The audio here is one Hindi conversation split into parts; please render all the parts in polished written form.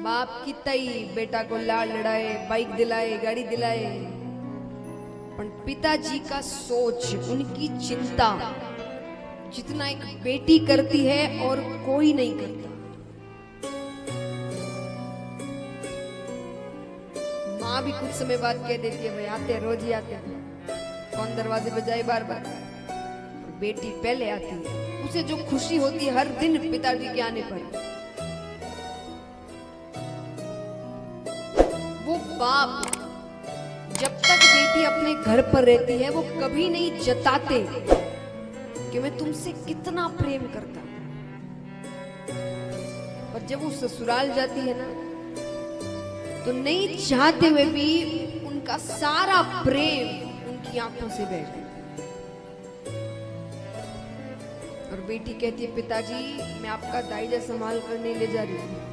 बाप कितई बेटा को लाड़ लड़ाए, बाइक दिलाए, गाड़ी दिलाए, पर पिताजी का सोच, उनकी चिंता जितना एक बेटी करती है और कोई नहीं करता। माँ भी कुछ समय बाद कह देती है भाई आते हैं, रोज ही आते हैं, कौन दरवाजे पे जाए बार बार। बेटी पहले आती है, उसे जो खुशी होती है हर दिन पिताजी के आने पर, वो बाप जब तक बेटी अपने घर पर रहती है वो कभी नहीं जताते कि मैं तुमसे कितना प्रेम करता हूं। और जब वो ससुराल जाती है ना, तो नहीं चाहते हुए भी उनका सारा प्रेम उनकी आंखों से बह जाता है। और बेटी कहती है पिताजी मैं आपका दाइजा संभाल कर नहीं ले जा रही हूं,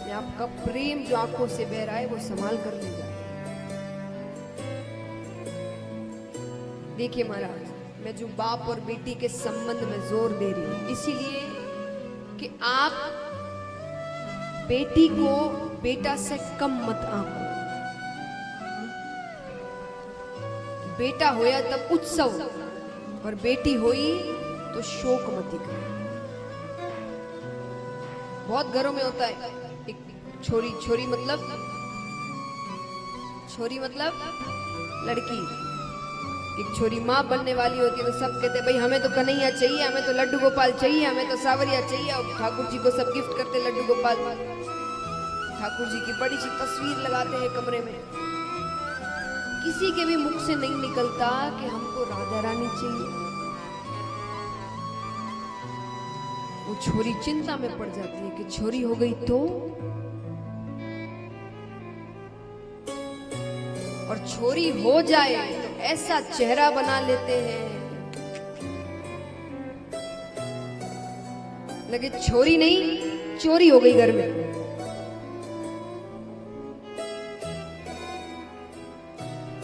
मैं आपका प्रेम जो आंखों से बह रहा है वो संभाल कर ले जा रही हूं। देखिए महाराज, मैं जो बाप और बेटी के संबंध में जोर दे रही हूं इसीलिए कि आप बेटी को बेटा से कम मत आंको। बेटा होया तब उत्सव और बेटी हुई तो शोक मती करे। बहुत घरों में होता है, एक छोरी मतलब लड़की, एक छोरी माँ बनने वाली होती है तो सब कहते हैं भाई हमें तो कन्हैया चाहिए, हमें तो लड्डू गोपाल चाहिए, हमें तो सावरिया चाहिए। और ठाकुर जी को सब गिफ्ट करते लड्डू गोपाल, ठाकुर जी की बड़ी सी तस्वीर लगाते हैं कमरे में। किसी के भी मुख से नहीं निकलता कि हमको राधा रानी चाहिए। वो छोरी चिंता में पड़ जाती है कि छोरी हो गई तो, और छोरी हो जाए तो ऐसा चेहरा बना लेते हैं लगे छोरी नहीं चोरी हो गई घर में।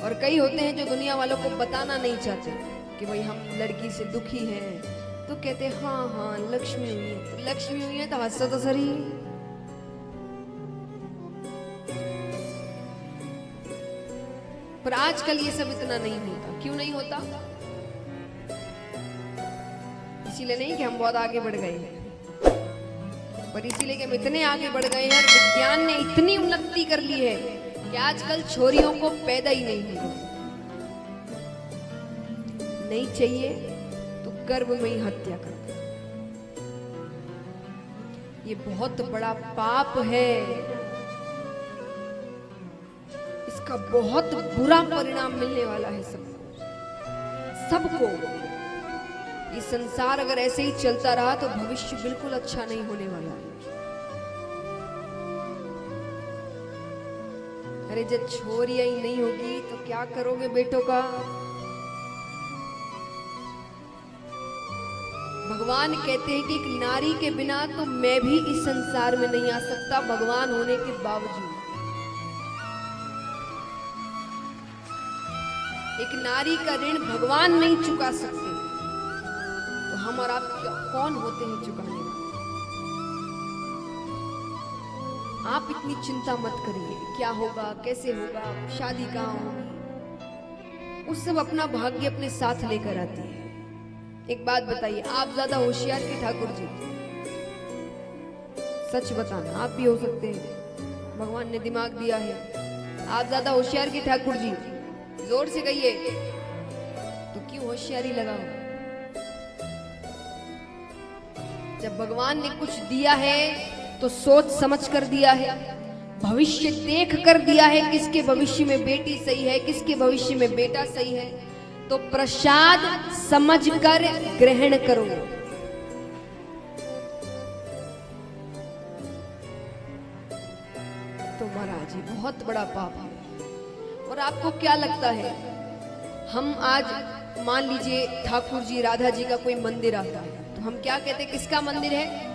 और कई होते हैं जो दुनिया वालों को बताना नहीं चाहते कि भाई हम लड़की से दुखी हैं, तो कहते हैं हाँ हाँ लक्ष्मी हुई है, तो लक्ष्मी हुई है तो हंसो तो सही। पर आजकल ये सब इतना नहीं होता। क्यों नहीं होता? इसीलिए नहीं कि हम बहुत आगे बढ़ गए हैं, पर इसीलिए कि हम इतने आगे बढ़ गए हैं, विज्ञान ने इतनी उन्नति कर ली है कि आजकल छोरियों को पैदा ही नहीं होगा। नहीं चाहिए तो गर्भ में ही हत्या कर दो। ये बहुत बड़ा पाप है, इसका बहुत बुरा परिणाम मिलने वाला है सबको। ये संसार अगर ऐसे ही चलता रहा तो भविष्य बिल्कुल अच्छा नहीं होने वाला है। अरे जब छोरियां ही नहीं होगी तो क्या करोगे बेटों का? भगवान कहते हैं कि एक नारी के बिना तो मैं भी इस संसार में नहीं आ सकता, भगवान होने के बावजूद। एक नारी का ऋण भगवान नहीं चुका सकते, तो हम और आप कौन होते हैं चुकाने वाले? आप इतनी चिंता मत करिए क्या होगा, कैसे होगा, शादी कहाँ होगी, उस सब अपना भाग्य अपने साथ लेकर आती है। एक बात बताइए, आप ज्यादा होशियार कि ठाकुर जी? सच बताना, आप भी हो सकते हैं, भगवान ने दिमाग दिया है। आप ज्यादा होशियार कि ठाकुर जी? जोर से कहिए। तो क्यों होशियारी लगाओ? जब भगवान ने कुछ दिया है तो सोच समझ कर दिया है, भविष्य देख कर दिया है, किसके भविष्य में बेटी सही है, किसके भविष्य में बेटा सही है, तो प्रसाद समझकर ग्रहण करो। तो महाराज जी बहुत बड़ा पाप है। और आपको क्या लगता है, हम आज मान लीजिए ठाकुर जी राधा जी का कोई मंदिर आता है तो हम क्या कहते हैं, किसका मंदिर है?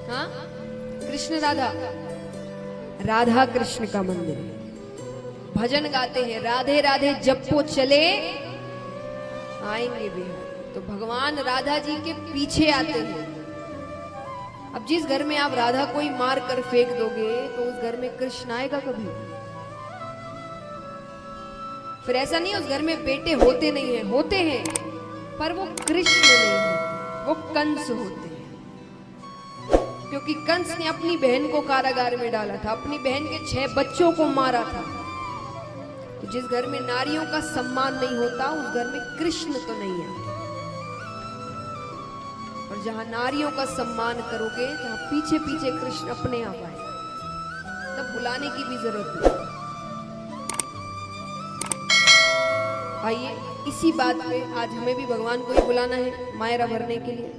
हाँ, कृष्ण राधा, राधा कृष्ण का मंदिर है। भजन गाते हैं, राधे राधे जपो चले आएंगे बिहार। तो भगवान राधा जी के पीछे आते हैं अब जिस घर में आप राधा को ही मार कर फेंक दोगे तो उस घर में कृष्ण आएगा कभी? फिर ऐसा नहीं उस घर में बेटे होते नहीं है, होते हैं, पर वो कृष्ण नहीं होते, वो कंस होते हैं। क्योंकि कंस ने अपनी बहन को कारागार में डाला था, अपनी बहन के 6 बच्चों को मारा था। तो जिस घर में नारियों का सम्मान नहीं होता उस घर में कृष्ण तो नहीं है। और जहां नारियों का सम्मान करोगे, जहां पीछे पीछे कृष्ण अपने आप आए, तब बुलाने की भी जरूरत नहीं। आइए इसी बात पे आज हमें भी भगवान को ही बुलाना है मायरा भरने के लिए।